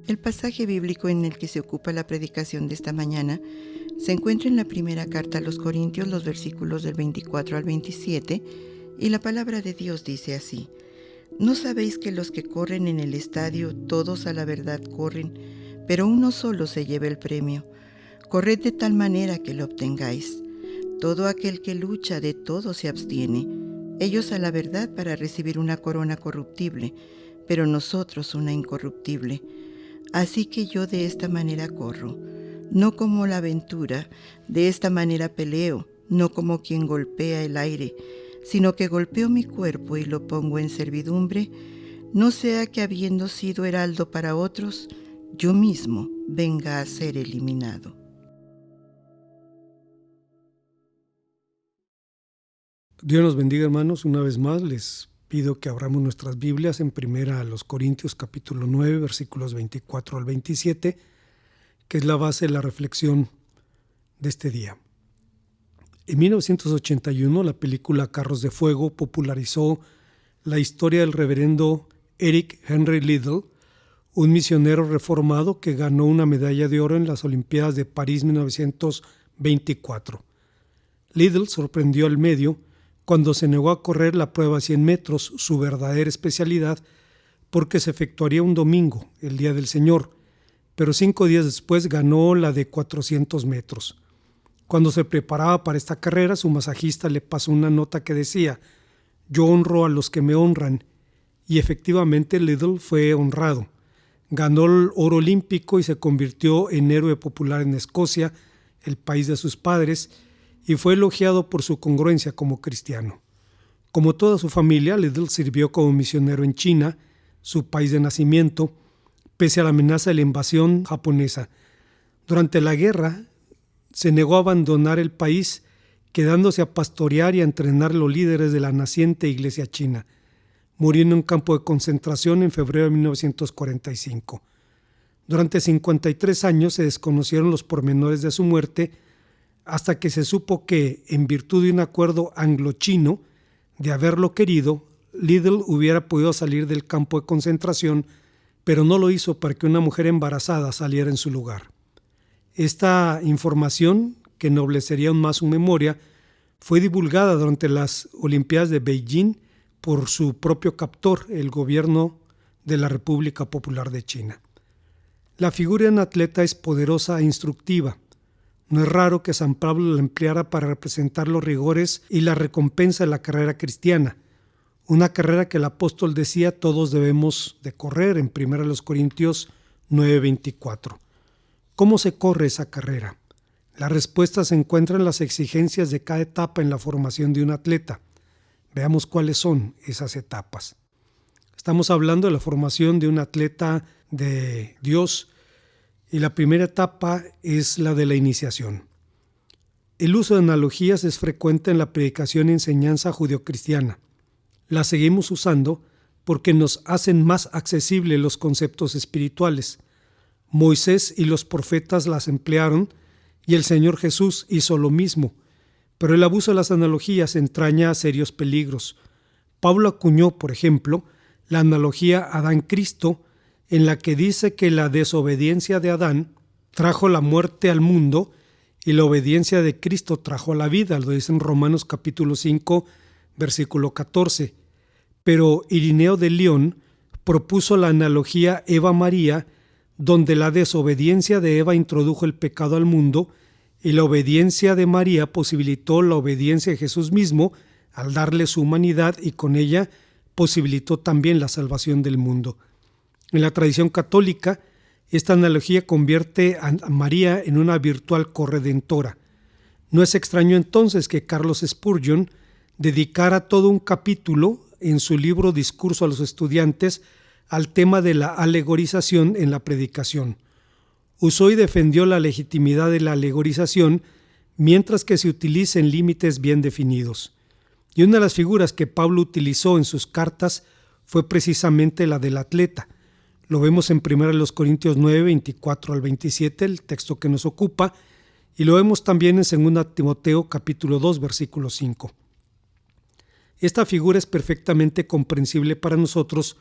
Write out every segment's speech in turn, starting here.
El pasaje bíblico en el que se ocupa la predicación de esta mañana se encuentra en la primera carta a los Corintios, los versículos del 24 al 27, y la palabra de Dios dice así: ¿No sabéis que los que corren en el estadio, todos a la verdad corren, pero uno solo se lleva el premio? Corred de tal manera que lo obtengáis. Todo aquel que lucha, de todo se abstiene. Ellos a la verdad para recibir una corona corruptible, pero nosotros una incorruptible. Así que yo de esta manera corro, no como la aventura, de esta manera peleo, no como quien golpea el aire, sino que golpeo mi cuerpo y lo pongo en servidumbre, no sea que habiendo sido heraldo para otros, yo mismo venga a ser eliminado. Dios nos bendiga, hermanos. Una vez más les pido que abramos nuestras Biblias en primera a los Corintios capítulo 9, versículos 24 al 27, que es la base de la reflexión de este día. En 1981, la película Carros de Fuego popularizó la historia del reverendo Eric Henry Liddell, un misionero reformado que ganó una medalla de oro en las Olimpiadas de París 1924. Liddell sorprendió al medio cuando se negó a correr la prueba a 100 metros, su verdadera especialidad, porque se efectuaría un domingo, el Día del Señor, pero 5 días después ganó la de 400 metros. Cuando se preparaba para esta carrera, su masajista le pasó una nota que decía: «Yo honro a los que me honran», y efectivamente Liddell fue honrado. Ganó el oro olímpico y se convirtió en héroe popular en Escocia, el país de sus padres, y fue elogiado por su congruencia como cristiano. Como toda su familia, Liddell sirvió como misionero en China, su país de nacimiento, pese a la amenaza de la invasión japonesa. Durante la guerra, se negó a abandonar el país, quedándose a pastorear y a entrenar los líderes de la naciente iglesia china. Murió en un campo de concentración en febrero de 1945. Durante 53 años se desconocieron los pormenores de su muerte, hasta que se supo que, en virtud de un acuerdo anglo-chino, de haberlo querido, Liddell hubiera podido salir del campo de concentración, pero no lo hizo para que una mujer embarazada saliera en su lugar. Esta información, que ennoblecería aún más su memoria, fue divulgada durante las Olimpiadas de Beijing por su propio captor, el gobierno de la República Popular de China. La figura de un atleta es poderosa e instructiva. No es raro que San Pablo la empleara para representar los rigores y la recompensa de la carrera cristiana, una carrera que el apóstol decía todos debemos de correr en 1 Corintios 9:24. ¿Cómo se corre esa carrera? La respuesta se encuentra en las exigencias de cada etapa en la formación de un atleta. Veamos cuáles son esas etapas. Estamos hablando de la formación de un atleta de Dios, y la primera etapa es la de la iniciación. El uso de analogías es frecuente en la predicación y enseñanza judeocristiana. La seguimos usando porque nos hacen más accesibles los conceptos espirituales. Moisés y los profetas las emplearon y el Señor Jesús hizo lo mismo, pero el abuso de las analogías entraña serios peligros. Pablo acuñó, por ejemplo, la analogía Adán-Cristo, en la que dice que la desobediencia de Adán trajo la muerte al mundo y la obediencia de Cristo trajo la vida, lo dice en Romanos capítulo 5, versículo 14. Pero Irineo de León propuso la analogía Eva-María, donde la desobediencia de Eva introdujo el pecado al mundo y la obediencia de María posibilitó la obediencia de Jesús mismo al darle su humanidad y con ella posibilitó también la salvación del mundo. En la tradición católica, esta analogía convierte a María en una virtual corredentora. No es extraño entonces que Carlos Spurgeon dedicara todo un capítulo en su libro Discurso a los estudiantes al tema de la alegorización en la predicación. Usó y defendió la legitimidad de la alegorización mientras que se utilice en límites bien definidos. Y una de las figuras que Pablo utilizó en sus cartas fue precisamente la del atleta. Lo vemos en 1 Corintios 9, 24 al 27, el texto que nos ocupa, y lo vemos también en 2 Timoteo capítulo 2, versículo 5. Esta figura es perfectamente comprensible para nosotros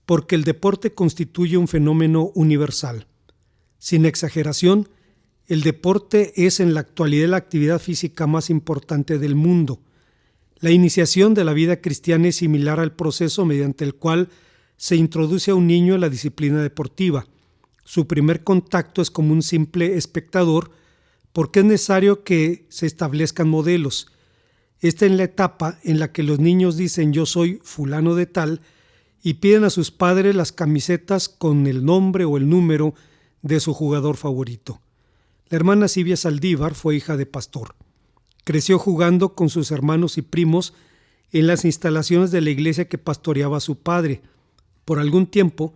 porque el deporte constituye un fenómeno universal. Sin exageración, el deporte es en la actualidad la actividad física más importante del mundo. La iniciación de la vida cristiana es similar al proceso mediante el cual se introduce a un niño en la disciplina deportiva. Su primer contacto es como un simple espectador porque es necesario que se establezcan modelos. Esta es la etapa en la que los niños dicen yo soy fulano de tal y piden a sus padres las camisetas con el nombre o el número de su jugador favorito. La hermana Silvia Saldívar fue hija de pastor. Creció jugando con sus hermanos y primos en las instalaciones de la iglesia que pastoreaba su padre. Por algún tiempo,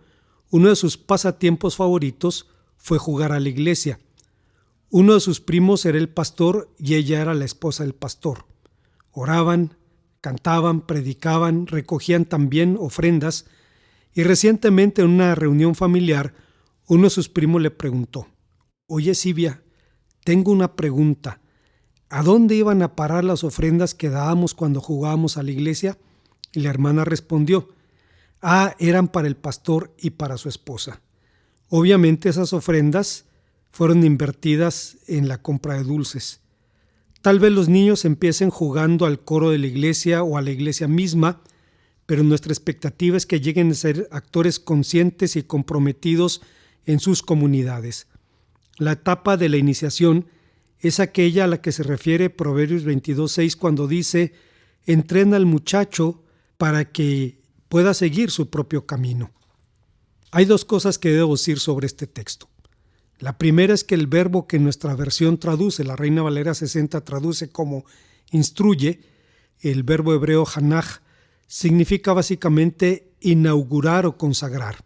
uno de sus pasatiempos favoritos fue jugar a la iglesia. Uno de sus primos era el pastor y ella era la esposa del pastor. Oraban, cantaban, predicaban, recogían también ofrendas y recientemente en una reunión familiar uno de sus primos le preguntó: «Oye Silvia, tengo una pregunta. ¿A dónde iban a parar las ofrendas que dábamos cuando jugábamos a la iglesia?» Y la hermana respondió: eran para el pastor y para su esposa. Obviamente esas ofrendas fueron invertidas en la compra de dulces. Tal vez los niños empiecen jugando al coro de la iglesia o a la iglesia misma, pero nuestra expectativa es que lleguen a ser actores conscientes y comprometidos en sus comunidades. La etapa de la iniciación es aquella a la que se refiere Proverbios 22:6 cuando dice: «Entrena al muchacho para que pueda seguir su propio camino». Hay dos cosas que debo decir sobre este texto. La primera es que el verbo que nuestra versión traduce, la Reina Valera 60 traduce como instruye, el verbo hebreo hanaj, significa básicamente inaugurar o consagrar.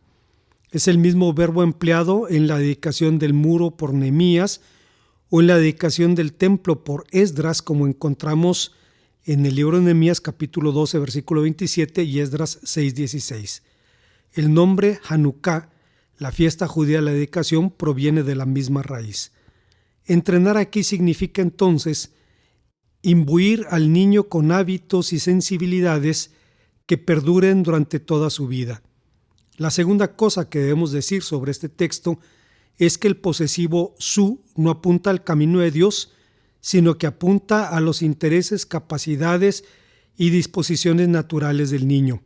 Es el mismo verbo empleado en la dedicación del muro por Nehemías o en la dedicación del templo por Esdras, como encontramos en el libro de Nehemías capítulo 12 versículo 27 y Esdras 6:16. El nombre Hanukkah, la fiesta judía de la dedicación, proviene de la misma raíz. Entrenar aquí significa entonces imbuir al niño con hábitos y sensibilidades que perduren durante toda su vida. La segunda cosa que debemos decir sobre este texto es que el posesivo su no apunta al camino de Dios, sino que apunta a los intereses, capacidades y disposiciones naturales del niño.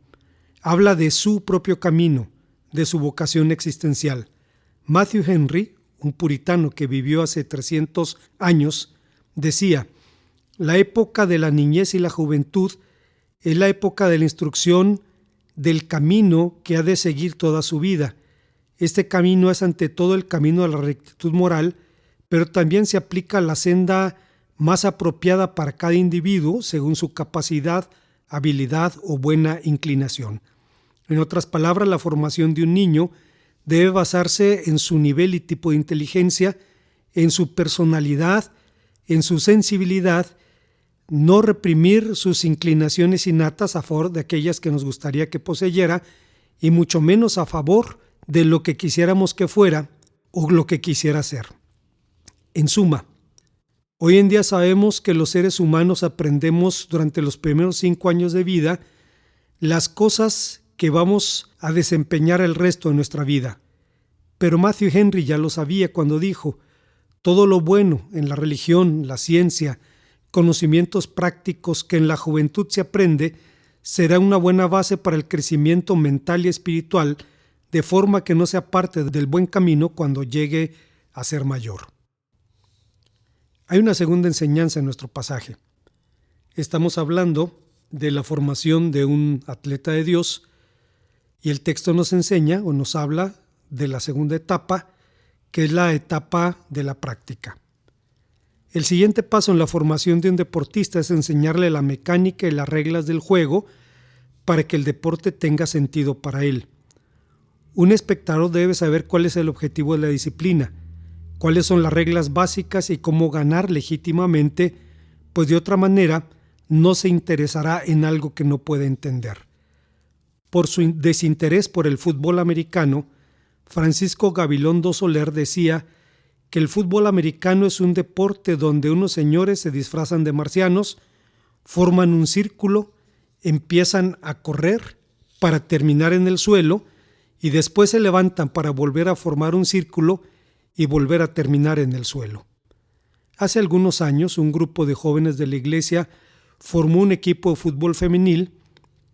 Habla de su propio camino, de su vocación existencial. Matthew Henry, un puritano que vivió hace 300 años, decía: «La época de la niñez y la juventud es la época de la instrucción del camino que ha de seguir toda su vida. Este camino es ante todo el camino de la rectitud moral, pero también se aplica a la senda más apropiada para cada individuo según su capacidad, habilidad o buena inclinación». En otras palabras, la formación de un niño debe basarse en su nivel y tipo de inteligencia, en su personalidad, en su sensibilidad, no reprimir sus inclinaciones innatas a favor de aquellas que nos gustaría que poseyera y mucho menos a favor de lo que quisiéramos que fuera o lo que quisiera ser. En suma, hoy en día sabemos que los seres humanos aprendemos durante los primeros 5 años de vida las cosas que vamos a desempeñar el resto de nuestra vida. Pero Matthew Henry ya lo sabía cuando dijo: «Todo lo bueno en la religión, la ciencia, conocimientos prácticos que en la juventud se aprende, será una buena base para el crecimiento mental y espiritual de forma que no se aparte del buen camino cuando llegue a ser mayor. Hay una segunda enseñanza en nuestro pasaje. Estamos hablando de la formación de un atleta de Dios y el texto nos enseña o nos habla de la segunda etapa, que es la etapa de la práctica. El siguiente paso en la formación de un deportista es enseñarle la mecánica y las reglas del juego para que el deporte tenga sentido para él. Un espectador debe saber cuál es el objetivo de la disciplina, cuáles son las reglas básicas y cómo ganar legítimamente, pues de otra manera no se interesará en algo que no puede entender. Por su desinterés por el fútbol americano, Francisco Gabilondo Soler decía que el fútbol americano es un deporte donde unos señores se disfrazan de marcianos, forman un círculo, empiezan a correr para terminar en el suelo y después se levantan para volver a formar un círculo y volver a terminar en el suelo. Hace algunos años, un grupo de jóvenes de la iglesia formó un equipo de fútbol femenil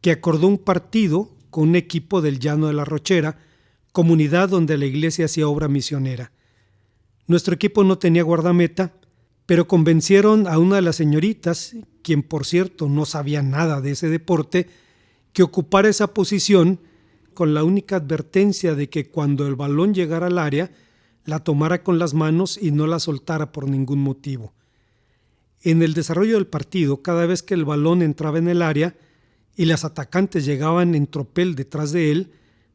que acordó un partido con un equipo del Llano de la Rochera, comunidad donde la iglesia hacía obra misionera. Nuestro equipo no tenía guardameta, pero convencieron a una de las señoritas, quien por cierto no sabía nada de ese deporte, que ocupara esa posición con la única advertencia de que cuando el balón llegara al área, la tomara con las manos y no la soltara por ningún motivo. En el desarrollo del partido, cada vez que el balón entraba en el área y las atacantes llegaban en tropel detrás de él,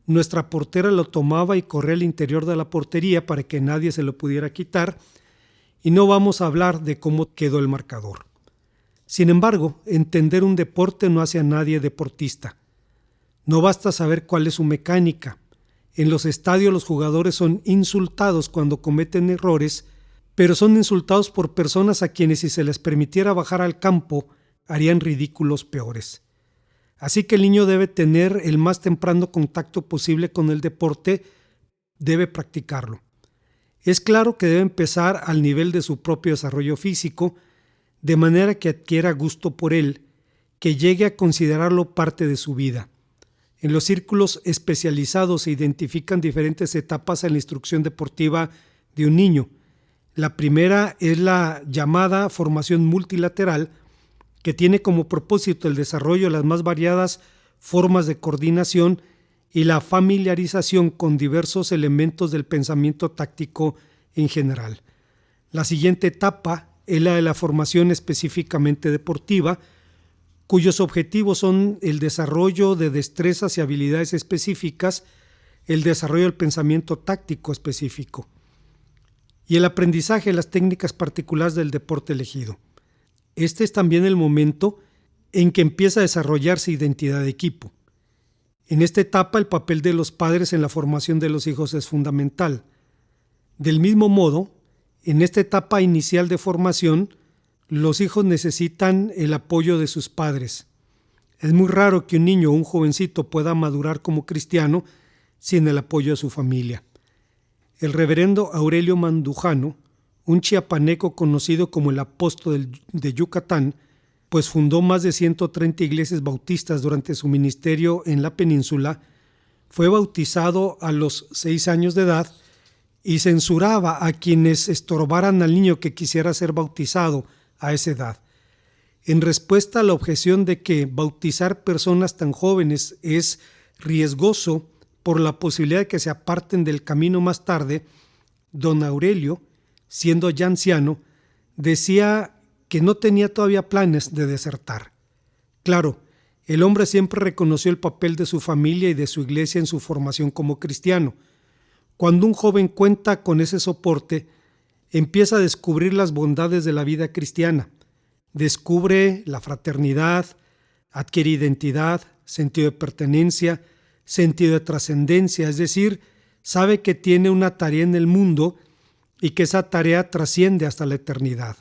nuestra portera lo tomaba y corría al interior de la portería para que nadie se lo pudiera quitar, y no vamos a hablar de cómo quedó el marcador. Sin embargo, entender un deporte no hace a nadie deportista. No basta saber cuál es su mecánica. En los estadios los jugadores son insultados cuando cometen errores, pero son insultados por personas a quienes si se les permitiera bajar al campo harían ridículos peores. Así que el niño debe tener el más temprano contacto posible con el deporte, debe practicarlo. Es claro que debe empezar al nivel de su propio desarrollo físico, de manera que adquiera gusto por él, que llegue a considerarlo parte de su vida. En los círculos especializados se identifican diferentes etapas en la instrucción deportiva de un niño. La primera es la llamada formación multilateral, que tiene como propósito el desarrollo de las más variadas formas de coordinación y la familiarización con diversos elementos del pensamiento táctico en general. La siguiente etapa es la de la formación específicamente deportiva, cuyos objetivos son el desarrollo de destrezas y habilidades específicas, el desarrollo del pensamiento táctico específico y el aprendizaje de las técnicas particulares del deporte elegido. Este es también el momento en que empieza a desarrollarse identidad de equipo. En esta etapa el papel de los padres en la formación de los hijos es fundamental. Del mismo modo, en esta etapa inicial de formación, los hijos necesitan el apoyo de sus padres. Es muy raro que un niño o un jovencito pueda madurar como cristiano sin el apoyo de su familia. El reverendo Aurelio Mandujano, un chiapaneco conocido como el apóstol de Yucatán, pues fundó más de 130 iglesias bautistas durante su ministerio en la península, fue bautizado a los 6 años de edad y censuraba a quienes estorbaran al niño que quisiera ser bautizado a esa edad. En respuesta a la objeción de que bautizar personas tan jóvenes es riesgoso por la posibilidad de que se aparten del camino más tarde, don Aurelio, siendo ya anciano, decía que no tenía todavía planes de desertar. Claro, el hombre siempre reconoció el papel de su familia y de su iglesia en su formación como cristiano. Cuando un joven cuenta con ese soporte, empieza a descubrir las bondades de la vida cristiana. Descubre la fraternidad, adquiere identidad, sentido de pertenencia, sentido de trascendencia, es decir, sabe que tiene una tarea en el mundo y que esa tarea trasciende hasta la eternidad.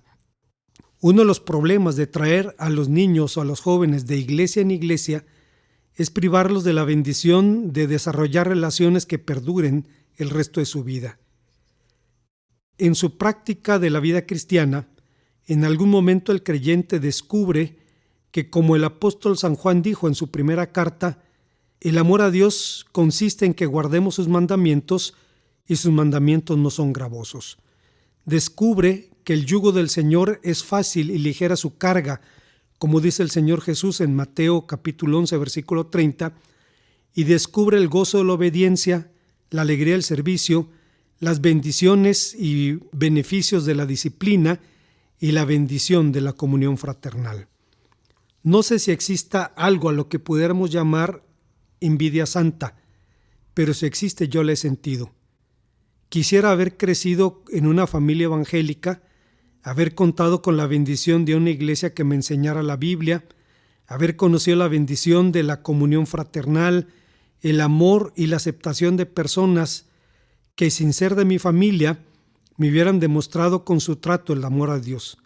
Uno de los problemas de traer a los niños o a los jóvenes de iglesia en iglesia es privarlos de la bendición de desarrollar relaciones que perduren el resto de su vida. En su práctica de la vida cristiana, en algún momento el creyente descubre que, como el apóstol San Juan dijo en su primera carta, El amor a Dios consiste en que guardemos sus mandamientos y sus mandamientos no son gravosos. Descubre que el yugo del Señor es fácil y ligera su carga, como dice el Señor Jesús en Mateo capítulo 11, versículo 30, y descubre el gozo de la obediencia, la alegría del servicio, las bendiciones y beneficios de la disciplina y la bendición de la comunión fraternal. No sé si exista algo a lo que pudiéramos llamar envidia santa, pero si existe yo la he sentido. Quisiera haber crecido en una familia evangélica, haber contado con la bendición de una iglesia que me enseñara la Biblia, haber conocido la bendición de la comunión fraternal, el amor y la aceptación de personas que sin ser de mi familia me hubieran demostrado con su trato el amor a Dios.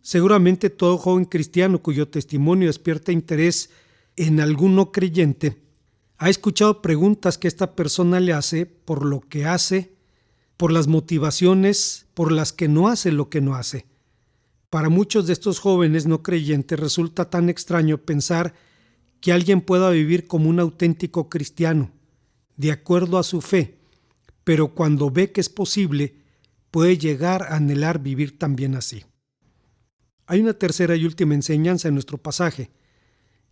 Seguramente todo joven cristiano cuyo testimonio despierta interés en algún no creyente ha escuchado preguntas que esta persona le hace por lo que hace, por las motivaciones por las que no hace lo que no hace. Para muchos de estos jóvenes no creyentes resulta tan extraño pensar que alguien pueda vivir como un auténtico cristiano, de acuerdo a su fe, pero cuando ve que es posible, puede llegar a anhelar vivir también así. Hay una tercera y última enseñanza en nuestro pasaje.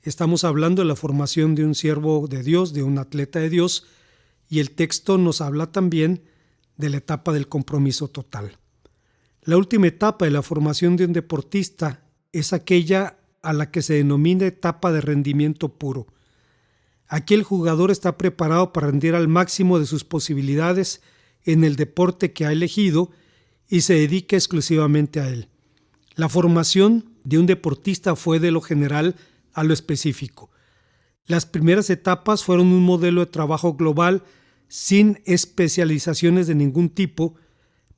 Estamos hablando de la formación de un siervo de Dios, de un atleta de Dios, y el texto nos habla también de la etapa del compromiso total. La última etapa de la formación de un deportista es aquella a la que se denomina etapa de rendimiento puro. Aquí el jugador está preparado para rendir al máximo de sus posibilidades en el deporte que ha elegido y se dedica exclusivamente a él. La formación de un deportista fue de lo general a lo específico. Las primeras etapas fueron un modelo de trabajo global sin especializaciones de ningún tipo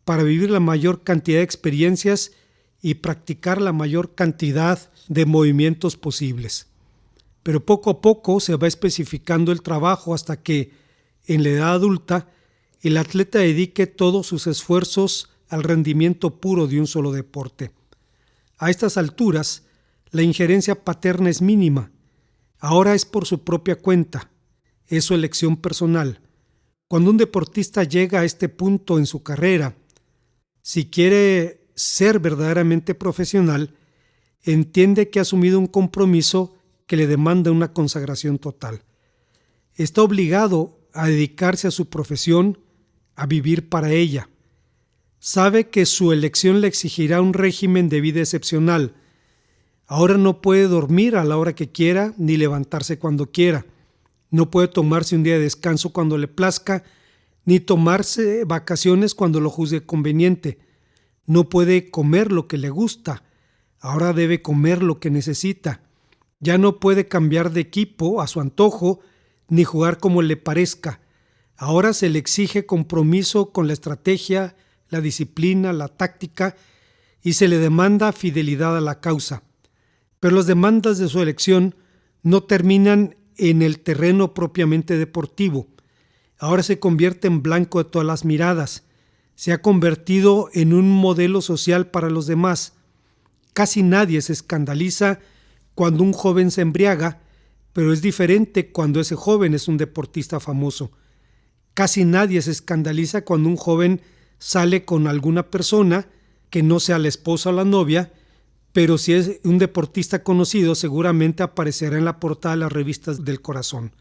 para vivir la mayor cantidad de experiencias y practicar la mayor cantidad de movimientos posibles. Pero poco a poco se va especificando el trabajo hasta que, en la edad adulta, el atleta dedique todos sus esfuerzos al rendimiento puro de un solo deporte. A estas alturas, la injerencia paterna es mínima. Ahora es por su propia cuenta, es su elección personal. Cuando un deportista llega a este punto en su carrera, si quiere ser verdaderamente profesional, entiende que ha asumido un compromiso que le demanda una consagración total. Está obligado a dedicarse a su profesión, a vivir para ella. Sabe que su elección le exigirá un régimen de vida excepcional. Ahora no puede dormir a la hora que quiera ni levantarse cuando quiera. No puede tomarse un día de descanso cuando le plazca, ni tomarse vacaciones cuando lo juzgue conveniente. No puede comer lo que le gusta. Ahora debe comer lo que necesita. Ya no puede cambiar de equipo a su antojo, ni jugar como le parezca. Ahora se le exige compromiso con la estrategia, la disciplina, la táctica, y se le demanda fidelidad a la causa. Pero las demandas de su elección no terminan en el terreno propiamente deportivo. Ahora se convierte en blanco de todas las miradas. Se ha convertido en un modelo social para los demás. Casi nadie se escandaliza cuando un joven se embriaga, pero es diferente cuando ese joven es un deportista famoso. Casi nadie se escandaliza cuando un joven sale con alguna persona que no sea la esposa o la novia, pero si es un deportista conocido, seguramente aparecerá en la portada de las revistas del corazón.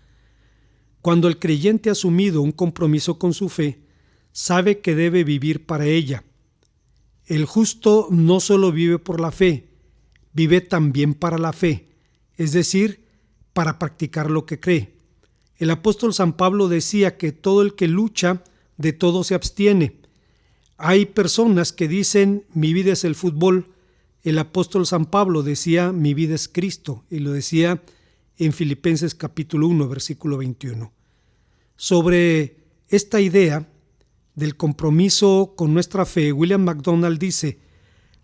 Cuando el creyente ha asumido un compromiso con su fe, sabe que debe vivir para ella. El justo no solo vive por la fe, vive también para la fe, es decir, para practicar lo que cree. El apóstol San Pablo decía que todo el que lucha, de todo se abstiene. Hay personas que dicen, mi vida es el fútbol. El apóstol San Pablo decía, mi vida es Cristo, y lo decía en Filipenses capítulo 1, versículo 21. Sobre esta idea del compromiso con nuestra fe, William MacDonald dice,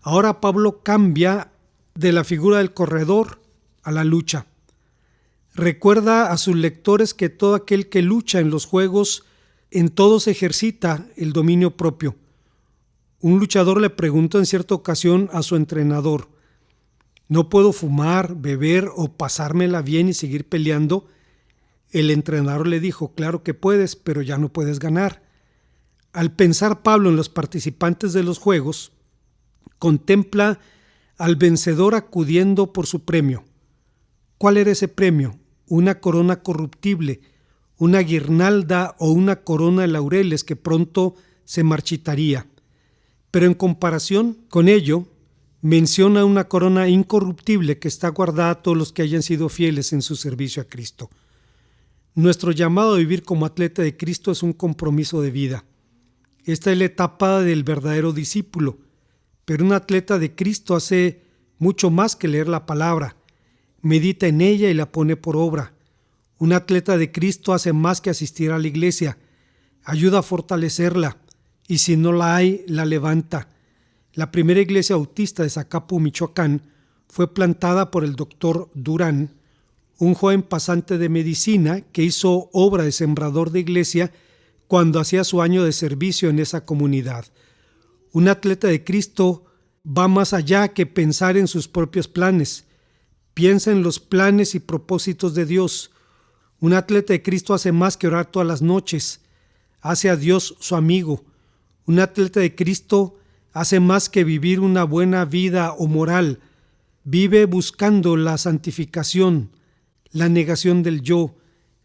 ahora Pablo cambia de la figura del corredor a la lucha. Recuerda a sus lectores que todo aquel que lucha en los juegos, en todos ejercita el dominio propio. Un luchador le preguntó en cierta ocasión a su entrenador, ¿no puedo fumar, beber o pasármela bien y seguir peleando? El entrenador le dijo: claro que puedes, pero ya no puedes ganar. Al pensar Pablo en los participantes de los juegos, contempla al vencedor acudiendo por su premio. ¿Cuál era ese premio? Una corona corruptible, una guirnalda o una corona de laureles que pronto se marchitaría. Pero en comparación con ello, menciona una corona incorruptible que está guardada a todos los que hayan sido fieles en su servicio a Cristo. Nuestro llamado a vivir como atleta de Cristo es un compromiso de vida. Esta es la etapa del verdadero discípulo, pero un atleta de Cristo hace mucho más que leer la palabra, medita en ella y la pone por obra. Un atleta de Cristo hace más que asistir a la iglesia, ayuda a fortalecerla y si no la hay, la levanta. La primera iglesia bautista de Zacapu, Michoacán, fue plantada por el doctor Durán, un joven pasante de medicina que hizo obra de sembrador de iglesia cuando hacía su año de servicio en esa comunidad. Un atleta de Cristo va más allá que pensar en sus propios planes. Piensa en los planes y propósitos de Dios. Un atleta de Cristo hace más que orar todas las noches. Hace a Dios su amigo. Un atleta de Cristo hace más que vivir una buena vida o moral. Vive buscando la santificación, la negación del yo,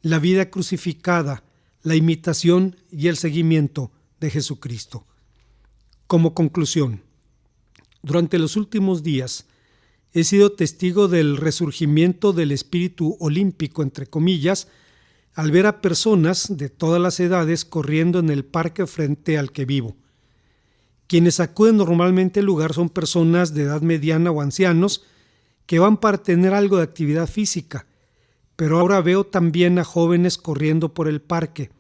la vida crucificada, la imitación y el seguimiento de Jesucristo. Como conclusión, durante los últimos días he sido testigo del resurgimiento del espíritu olímpico, entre comillas, al ver a personas de todas las edades corriendo en el parque frente al que vivo. Quienes acuden normalmente al lugar son personas de edad mediana o ancianos que van para tener algo de actividad física, pero ahora veo también a jóvenes corriendo por el parque.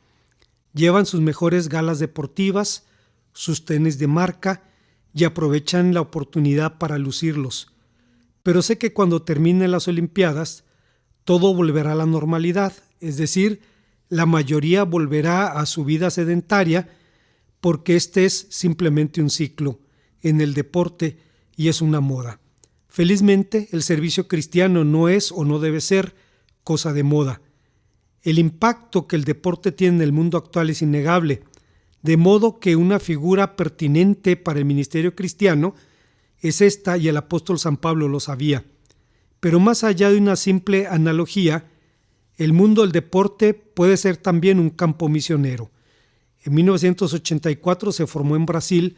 Llevan sus mejores galas deportivas, sus tenis de marca y aprovechan la oportunidad para lucirlos. Pero sé que cuando terminen las Olimpiadas, todo volverá a la normalidad, es decir, la mayoría volverá a su vida sedentaria porque este es simplemente un ciclo en el deporte y es una moda. Felizmente, el servicio cristiano no es o no debe ser cosa de moda. El impacto que el deporte tiene en el mundo actual es innegable, de modo que una figura pertinente para el ministerio cristiano es esta, y el apóstol San Pablo lo sabía. Pero más allá de una simple analogía, el mundo del deporte puede ser también un campo misionero. En 1984 se formó en Brasil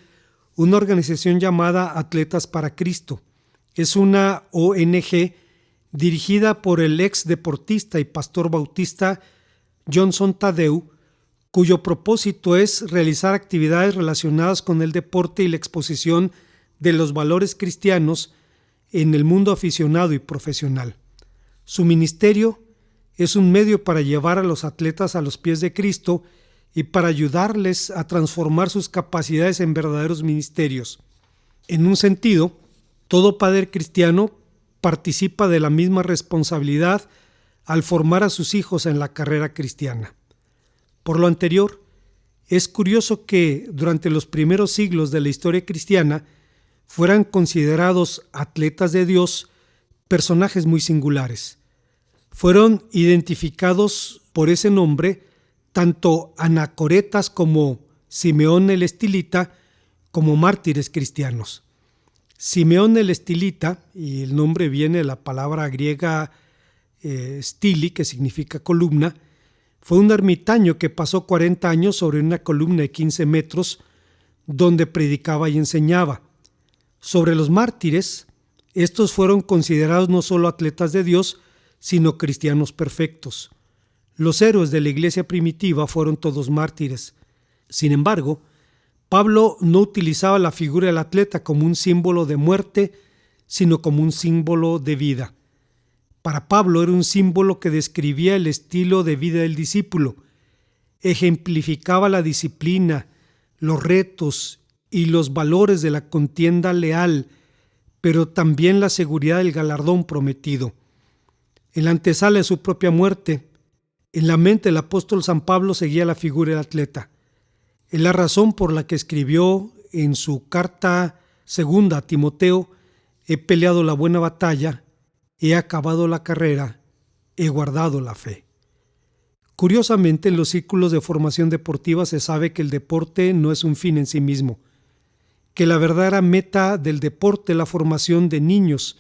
una organización llamada Atletas para Cristo. Es una ONG dirigida por el ex deportista y pastor bautista Johnson Tadeu, cuyo propósito es realizar actividades relacionadas con el deporte y la exposición de los valores cristianos en el mundo aficionado y profesional. Su ministerio es un medio para llevar a los atletas a los pies de Cristo y para ayudarles a transformar sus capacidades en verdaderos ministerios. En un sentido, todo padre cristiano participa de la misma responsabilidad al formar a sus hijos en la carrera cristiana. Por lo anterior, es curioso que durante los primeros siglos de la historia cristiana fueran considerados atletas de Dios personajes muy singulares. Fueron identificados por ese nombre tanto anacoretas como Simeón el Estilita como mártires cristianos. Simeón el Estilita, y el nombre viene de la palabra griega stili, que significa columna, fue un ermitaño que pasó 40 años sobre una columna de 15 metros donde predicaba y enseñaba. Sobre los mártires, estos fueron considerados no solo atletas de Dios, sino cristianos perfectos. Los héroes de la iglesia primitiva fueron todos mártires. Sin embargo, Pablo no utilizaba la figura del atleta como un símbolo de muerte, sino como un símbolo de vida. Para Pablo era un símbolo que describía el estilo de vida del discípulo. Ejemplificaba la disciplina, los retos y los valores de la contienda leal, pero también la seguridad del galardón prometido. En la antesala de su propia muerte, en la mente del apóstol San Pablo seguía la figura del atleta. Es la razón por la que escribió en su carta segunda a Timoteo: he peleado la buena batalla, he acabado la carrera, he guardado la fe. Curiosamente, en los círculos de formación deportiva se sabe que el deporte no es un fin en sí mismo, que la verdadera meta del deporte, la formación de niños,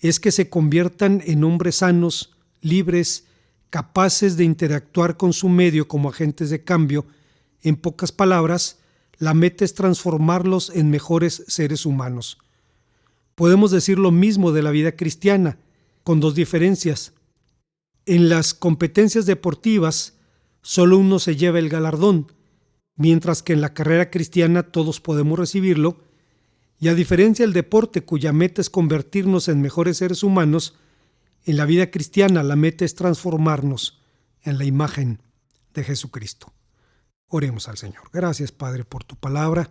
es que se conviertan en hombres sanos, libres, capaces de interactuar con su medio como agentes de cambio. En pocas palabras, la meta es transformarlos en mejores seres humanos. Podemos decir lo mismo de la vida cristiana, con dos diferencias. En las competencias deportivas, solo uno se lleva el galardón, mientras que en la carrera cristiana todos podemos recibirlo, y a diferencia del deporte cuya meta es convertirnos en mejores seres humanos, en la vida cristiana la meta es transformarnos en la imagen de Jesucristo. Oremos al Señor. Gracias, Padre, por tu palabra.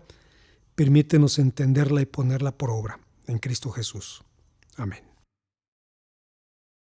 Permítenos entenderla y ponerla por obra en Cristo Jesús. Amén.